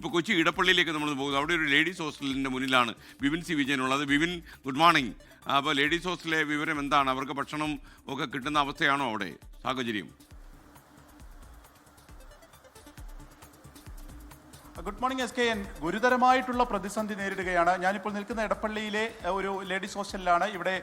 ഇപ്പോൾ കൊച്ചി ഇടപ്പള്ളിയിലേക്ക് നമ്മൾ പോകുന്നത്. അവിടെ ഒരു ലേഡീസ് ഹോസ്റ്റലിൻ്റെ മുന്നിലാണ് വിപിൻ സി വിജയനുള്ളത്. Vipin, good morning. അപ്പോൾ ലേഡീസ് ഹോസ്റ്റലിലെ വിവരം എന്താണ്? അവർക്ക് ഭക്ഷണം ഒക്കെ കിട്ടുന്ന അവസ്ഥയാണോ അവിടെ സാഹചര്യം? Good morning SKN. ഗുരുതരമായിട്ടുള്ള പ്രതിസന്ധി നേരിടുകയാണ്. ഞാനിപ്പോൾ നിൽക്കുന്ന ഇടപ്പള്ളിയിലെ ഒരു ലേഡീസ് ഹോസ്റ്റലിലാണ്. ഇവിടെ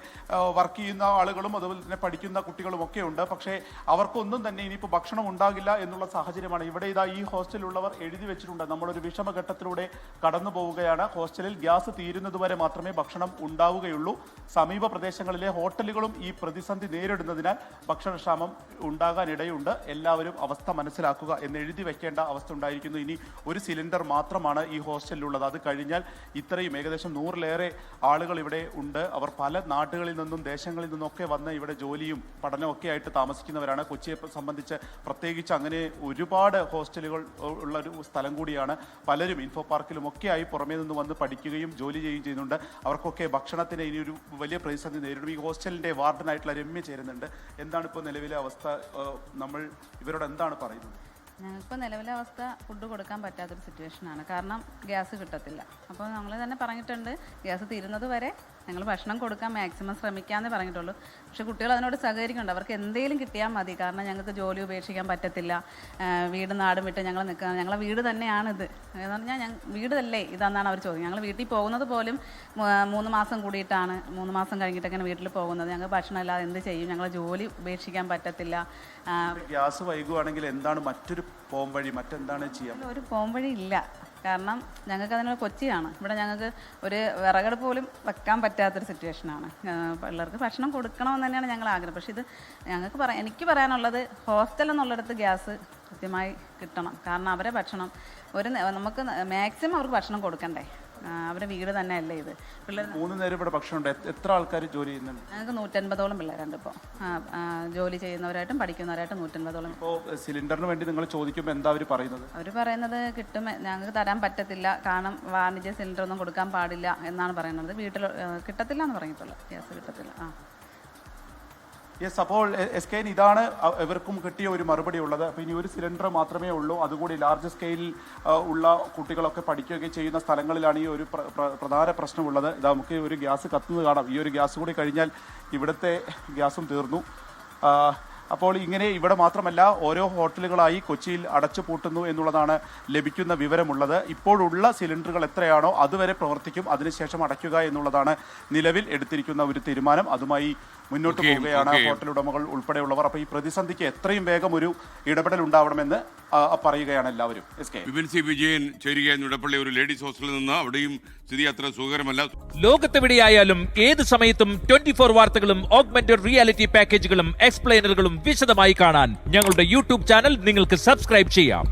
വർക്ക് ചെയ്യുന്ന ആളുകളും അതുപോലെ തന്നെ പഠിക്കുന്ന കുട്ടികളും ഒക്കെ ഉണ്ട്. പക്ഷേ അവർക്കൊന്നും തന്നെ ഇനിയിപ്പോൾ ഭക്ഷണം ഉണ്ടാകില്ല എന്നുള്ള സാഹചര്യമാണ്. ഇവിടെ ഇതാ ഈ ഹോസ്റ്റലിലുള്ളവർ എഴുതി വെച്ചിട്ടുണ്ട്, നമ്മളൊരു വിഷമഘട്ടത്തിലൂടെ കടന്നു പോവുകയാണ്. ഹോസ്റ്റലിൽ ഗ്യാസ് തീരുന്നതുവരെ മാത്രമേ ഭക്ഷണം ഉണ്ടാവുകയുള്ളൂ. സമീപ പ്രദേശങ്ങളിലെ ഹോട്ടലുകളും ഈ പ്രതിസന്ധി നേരിടുന്നതിനാൽ ഭക്ഷണക്ഷാമം ഉണ്ടാകാനിടയുണ്ട്. എല്ലാവരും അവസ്ഥ മനസ്സിലാക്കുക എന്ന് എഴുതി വെക്കേണ്ട അവസ്ഥ ഉണ്ടായിരിക്കുന്നു. ഇനി ഒരു സിലിണ്ടർ മാത്രമാണ് ഈ ഹോസ്റ്റലിലുള്ളത്. അത് കഴിഞ്ഞാൽ ഇത്രയും ഏകദേശം 100-ലേറെ ആളുകൾ ഇവിടെ ഉണ്ട്. അവർ പല നാടുകളിൽ നിന്നും ദേശങ്ങളിൽ നിന്നൊക്കെ വന്ന് ഇവിടെ ജോലിയും പഠനവും ഒക്കെ ആയിട്ട് താമസിക്കുന്നവരാണ്. കൊച്ചിയെ സംബന്ധിച്ച് പ്രത്യേകിച്ച് അങ്ങനെ ഒരുപാട് ഹോസ്റ്റലുകൾ ഉള്ള ഒരു സ്ഥലം കൂടിയാണ്. പലരും ഇൻഫോ പാർക്കിലും ഒക്കെ ആയി പുറമേ നിന്ന് വന്ന് പഠിക്കുകയും ജോലി ചെയ്യുകയും ചെയ്യുന്നുണ്ട്. അവർക്കൊക്കെ ഭക്ഷണത്തിന് ഇനി ഒരു വലിയ പ്രതിസന്ധി നേരിടും. ഈ ഹോസ്റ്റലിൻ്റെ വാർഡനായിട്ടുള്ള രമ്യ ചേരുന്നുണ്ട്. എന്താണ് ഇപ്പോൾ നിലവിലെ അവസ്ഥ? നമ്മൾ ഇവരോട് എന്താണ് പറയുന്നത്? ഞങ്ങൾക്ക് നിലവിലെ അവസ്ഥ ഫുഡ് കൊടുക്കാൻ പറ്റാത്തൊരു സിറ്റുവേഷനാണ്. കാരണം ഗ്യാസ് കിട്ടത്തില്ല. അപ്പോൾ നമ്മൾ തന്നെ പറഞ്ഞിട്ടുണ്ട്, ഗ്യാസ് തീരുന്നത് വരെ ഞങ്ങൾ ഭക്ഷണം കൊടുക്കാൻ മാക്സിമം ശ്രമിക്കാമെന്നേ പറഞ്ഞിട്ടുള്ളൂ. പക്ഷേ കുട്ടികൾ അതിനോട് സഹകരിക്കുന്നുണ്ട്. അവർക്ക് എന്തെങ്കിലും കിട്ടിയാൽ മതി. കാരണം ഞങ്ങൾക്ക് ജോലി ഉപേക്ഷിക്കാൻ പറ്റത്തില്ല. വീട് നാടും വിട്ട് ഞങ്ങൾ നിൽക്കുന്നത്, ഞങ്ങളെ വീട് തന്നെയാണിത് എന്ന് പറഞ്ഞാൽ വീട് അല്ലേ ഇതെന്നാണ് അവർ ചോദിക്കുന്നത്. ഞങ്ങൾ വീട്ടിൽ പോകുന്നത് പോലും 3 മാസം കൂടിയിട്ടാണ്. 3 മാസം കഴിഞ്ഞിട്ടൊക്കെയാണ് വീട്ടിൽ പോകുന്നത്. ഞങ്ങൾ ഭക്ഷണം ഇല്ലാതെ എന്ത് ചെയ്യും? ഞങ്ങളെ ജോലി ഉപേക്ഷിക്കാൻ പറ്റത്തില്ല. ഗ്യാസ് വൈകുവാണെങ്കിൽ എന്താണ് മറ്റൊരു പോംവഴി? മറ്റെന്താണ് ചെയ്യാൻ? ഒരു പോംവഴി ഇല്ല. കാരണം ഞങ്ങൾക്ക് അതിനൊരു കൊച്ചിയാണ്. ഇവിടെ ഞങ്ങൾക്ക് ഒരു വിറകടുപ്പ് പോലും വെക്കാൻ പറ്റാത്തൊരു സിറ്റുവേഷനാണ്. പിള്ളേർക്ക് ഭക്ഷണം കൊടുക്കണമെന്ന് തന്നെയാണ് ഞങ്ങൾ ആഗ്രഹം. പക്ഷേ ഇത് എനിക്ക് പറയാനുള്ളത്, ഹോസ്റ്റൽ എന്നുള്ളിടത്ത് ഗ്യാസ് കൃത്യമായി കിട്ടണം. കാരണം അവരെ ഭക്ഷണം നമുക്ക് മാക്സിമം അവർക്ക് ഭക്ഷണം കൊടുക്കണ്ടേ? അവരുടെ വീട് തന്നെ അല്ലേ ഇത്. പിള്ളേർ 3 നേരം ഇവിടെ ഭക്ഷണമുണ്ട്. എത്ര ആൾക്കാർ ജോലി ചെയ്യുന്നുണ്ട്? ഞങ്ങൾക്ക് 150ഓളം പിള്ളേരുണ്ട് ഇപ്പോൾ. ജോലി ചെയ്യുന്നവരായിട്ടും പഠിക്കുന്നവരായിട്ടും 150ഓളം. ഇപ്പോൾ സിലിണ്ടറിന് വേണ്ടി നിങ്ങൾ ചോദിക്കുമ്പോൾ എന്താ അവർ പറയുന്നത്? അവർ പറയുന്നത് കിട്ടും, ഞങ്ങൾക്ക് തരാൻ പറ്റത്തില്ല. കാരണം വാണിജ്യ സിലിണ്ടറൊന്നും കൊടുക്കാൻ പാടില്ല എന്നാണ് പറയുന്നത്. വീട്ടിൽ കിട്ടത്തില്ല എന്ന് പറഞ്ഞിട്ടുള്ളൂ. ഗ്യാസ് കിട്ടത്തില്ല. യെസ്. അപ്പോൾ SKN, ഇതാണ് ഇവർക്കും കിട്ടിയ ഒരു മറുപടി ഉള്ളത്. അപ്പോൾ ഇനി ഒരു സിലിണ്ടർ മാത്രമേ ഉള്ളൂ. അതുകൂടി ലാർജ് സ്കെയിലിൽ ഉള്ള കുട്ടികളൊക്കെ പഠിക്കുകയൊക്കെ ചെയ്യുന്ന സ്ഥലങ്ങളിലാണ് ഈ ഒരു പ്രധാന പ്രശ്നമുള്ളത്. ഇത് നമുക്ക് ഒരു ഗ്യാസ് കത്തുന്നത് കാണാം. ഈ ഒരു ഗ്യാസ് കൂടി കഴിഞ്ഞാൽ ഇവിടുത്തെ ഗ്യാസും തീർന്നു. അപ്പോൾ ഇങ്ങനെ ഇവിടെ മാത്രമല്ല, ഓരോ ഹോട്ടലുകളായി കൊച്ചിയിൽ അടച്ചു പൂട്ടുന്നു എന്നുള്ളതാണ് ലഭിക്കുന്ന വിവരമുള്ളത്. ഇപ്പോഴുള്ള സിലിണ്ടറുകൾ എത്രയാണോ അതുവരെ പ്രവർത്തിക്കും. അതിനുശേഷം അടയ്ക്കുക എന്നുള്ളതാണ് നിലവിൽ എടുത്തിരിക്കുന്ന ഒരു തീരുമാനം. അതുമായി മുന്നോട്ട് പോവുകയാണ് ഹോട്ടൽ ഉടമകൾ ഉൾപ്പെടെയുള്ളവർ. അപ്പോൾ ഈ പ്രതിസന്ധിക്ക് എത്രയും വേഗം ഒരു ഇടപെടൽ ഉണ്ടാവണമെന്ന് പറയുകയാണ് എല്ലാവരും. വിപിൻ സി വിജയൻ ചേരുകയായിരുന്നു ഇടപ്പള്ളി ഒരു ലേഡീസ് ഹോസ്റ്റലിൽ നിന്ന്. അവിടെയും സ്ഥിതി അത്ര സുഖകരമല്ല. ലോകത്തെവിടെയായാലും ഏത് സമയത്തും 24 വാർത്തകളും ഓഗ്മെന്റഡ് റിയാലിറ്റി പാക്കേജുകളും എക്സ്പ്ലെയിനറുകളും വിശദമായി കാണാൻ ഞങ്ങളുടെ യൂട്യൂബ് ചാനൽ നിങ്ങൾക്ക് സബ്സ്ക്രൈബ് ചെയ്യാം.